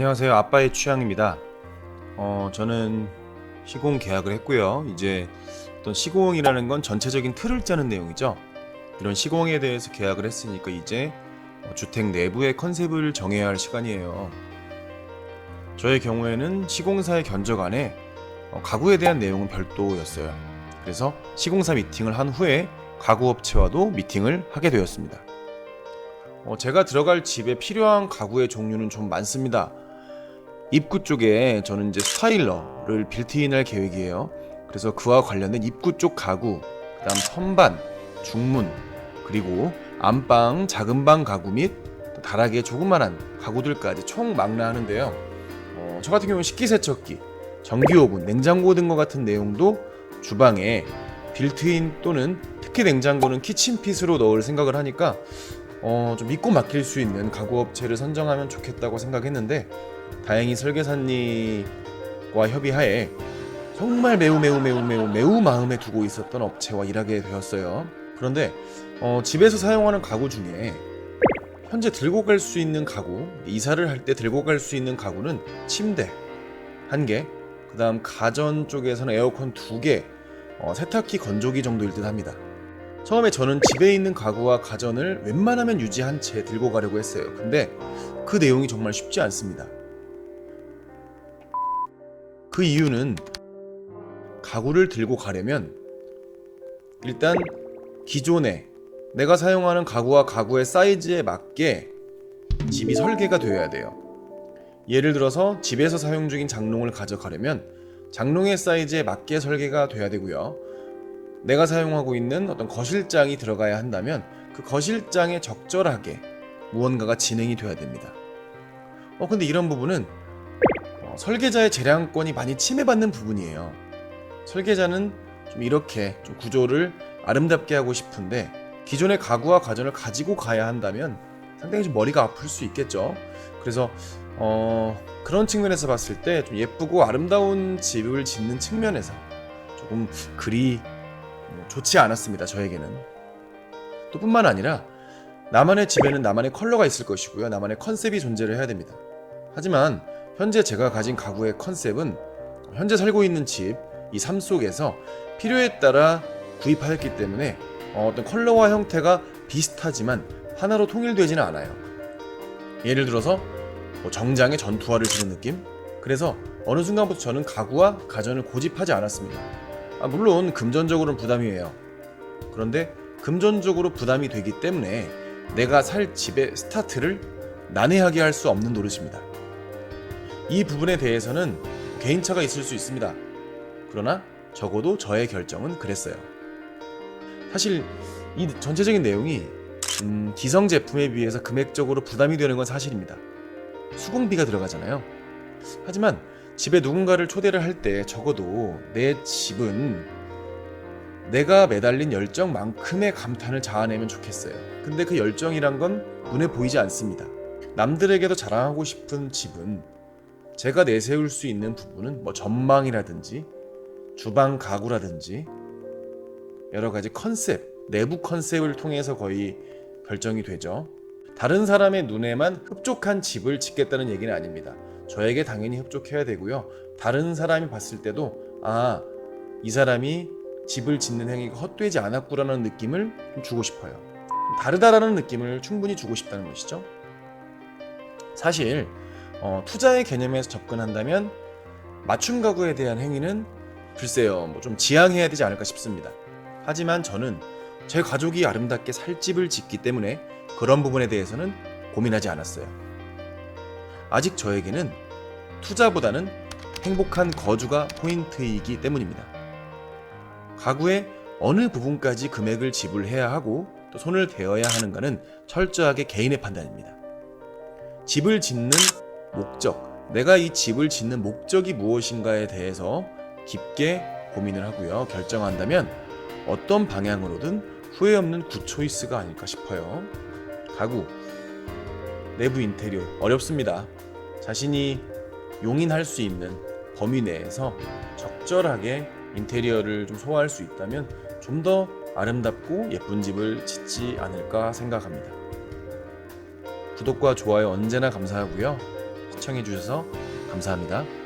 안녕하세요. 아빠의 취향입니다. 저는 시공 계약을 했고요. 이제 어떤 시공이라는 건 전체적인 틀을 짜는 내용이죠. 이런 시공에 대해서 계약을 했으니까 이제 주택 내부의 컨셉을 정해야 할 시간이에요. 저의 경우에는 시공사의 견적 안에 가구에 대한 내용은 별도였어요. 그래서 시공사 미팅을 한 후에 가구업체와도 미팅을 하게 되었습니다. 제가 들어갈 집에 필요한 가구의 종류는 좀 많습니다. 입구 쪽에 저는 이제 스타일러를 빌트인할 계획이에요. 그래서 그와 관련된 입구 쪽 가구, 그다음 선반, 중문, 그리고 안방, 작은 방 가구 및 다락의 조그만한 가구들까지 총 망라하는데요. 저 같은 경우는 식기세척기, 전기오븐, 냉장고 등과 같은 내용도 주방에 빌트인 또는 특히 냉장고는 키친핏으로 넣을 생각을 하니까 좀 믿고 맡길 수 있는 가구업체를 선정하면 좋겠다고 생각했는데 다행히 설계사님과 협의하에 정말 매우 마음에 두고 있었던 업체와 일하게 되었어요. 그런데 집에서 사용하는 가구 중에 현재 들고 갈 수 있는 가구, 이사를 할 때 들고 갈 수 있는 가구는 침대 1개, 그 다음 가전 쪽에서는 에어컨 2개, 세탁기, 건조기 정도일 듯 합니다. 처음에 저는 집에 있는 가구와 가전을 웬만하면 유지한 채 들고 가려고 했어요. 근데 그 내용이 정말 쉽지 않습니다. 그 이유는 가구를 들고 가려면 일단 기존에 내가 사용하는 가구와 가구의 사이즈에 맞게 집이 설계가 되어야 돼요. 예를 들어서 집에서 사용 중인 장롱을 가져가려면 장롱의 사이즈에 맞게 설계가 돼야 되고요. 내가 사용하고 있는 어떤 거실장이 들어가야 한다면 그 거실장에 적절하게 무언가가 진행이 돼야 됩니다. 근데 이런 부분은 설계자의 재량권이 많이 침해받는 부분이에요. 설계자는 좀 이렇게 좀 구조를 아름답게 하고 싶은데 기존의 가구와 가전을 가지고 가야 한다면 상당히 좀 머리가 아플 수 있겠죠. 그래서 그런 측면에서 봤을 때 좀 예쁘고 아름다운 집을 짓는 측면에서 조금 그리 좋지 않았습니다. 저에게는. 또 뿐만 아니라 나만의 집에는 나만의 컬러가 있을 것이고요. 나만의 컨셉이 존재를 해야 됩니다. 하지만 현재 제가 가진 가구의 컨셉은 현재 살고 있는 집, 이 삶 속에서 필요에 따라 구입하였기 때문에 어떤 컬러와 형태가 비슷하지만 하나로 통일되지는 않아요. 예를 들어서 정장에 전투화를 주는 느낌? 그래서 어느 순간부터 저는 가구와 가전을 고집하지 않았습니다. 물론 금전적으로는 부담이에요. 그런데 금전적으로 부담이 되기 때문에 내가 살 집의 스타트를 난해하게 할 수 없는 노릇입니다. 이 부분에 대해서는 개인차가 있을 수 있습니다. 그러나 적어도 저의 결정은 그랬어요. 사실 이 전체적인 내용이 기성 제품에 비해서 금액적으로 부담이 되는 건 사실입니다. 수공비가 들어가잖아요. 하지만 집에 누군가를 초대를 할 때 적어도 내 집은 내가 매달린 열정만큼의 감탄을 자아내면 좋겠어요. 근데 그 열정이란 건 눈에 보이지 않습니다. 남들에게도 자랑하고 싶은 집은 제가 내세울 수 있는 부분은 전망이라든지 주방 가구라든지 여러 가지 컨셉, 내부 컨셉을 통해서 거의 결정이 되죠. 다른 사람의 눈에만 흡족한 집을 짓겠다는 얘기는 아닙니다. 저에게 당연히 흡족해야 되고요. 다른 사람이 봤을 때도 이 사람이 집을 짓는 행위가 헛되지 않았구라는 느낌을 주고 싶어요. 다르다라는 느낌을 충분히 주고 싶다는 것이죠. 사실 투자의 개념에서 접근한다면 맞춤 가구에 대한 행위는 글쎄요, 좀 지양해야 되지 않을까 싶습니다. 하지만 저는 제 가족이 아름답게 살 집을 짓기 때문에 그런 부분에 대해서는 고민하지 않았어요. 아직 저에게는 투자보다는 행복한 거주가 포인트이기 때문입니다. 가구의 어느 부분까지 금액을 지불해야 하고 또 손을 대어야 하는가는 철저하게 개인의 판단입니다. 집을 짓는 목적, 내가 이 집을 짓는 목적이 무엇인가에 대해서 깊게 고민을 하고요. 결정한다면 어떤 방향으로든 후회 없는 굿 초이스가 아닐까 싶어요. 가구, 내부 인테리어 어렵습니다. 자신이 용인할 수 있는 범위 내에서 적절하게 인테리어를 좀 소화할 수 있다면 좀 더 아름답고 예쁜 집을 짓지 않을까 생각합니다. 구독과 좋아요 언제나 감사하고요. 시청해주셔서 감사합니다.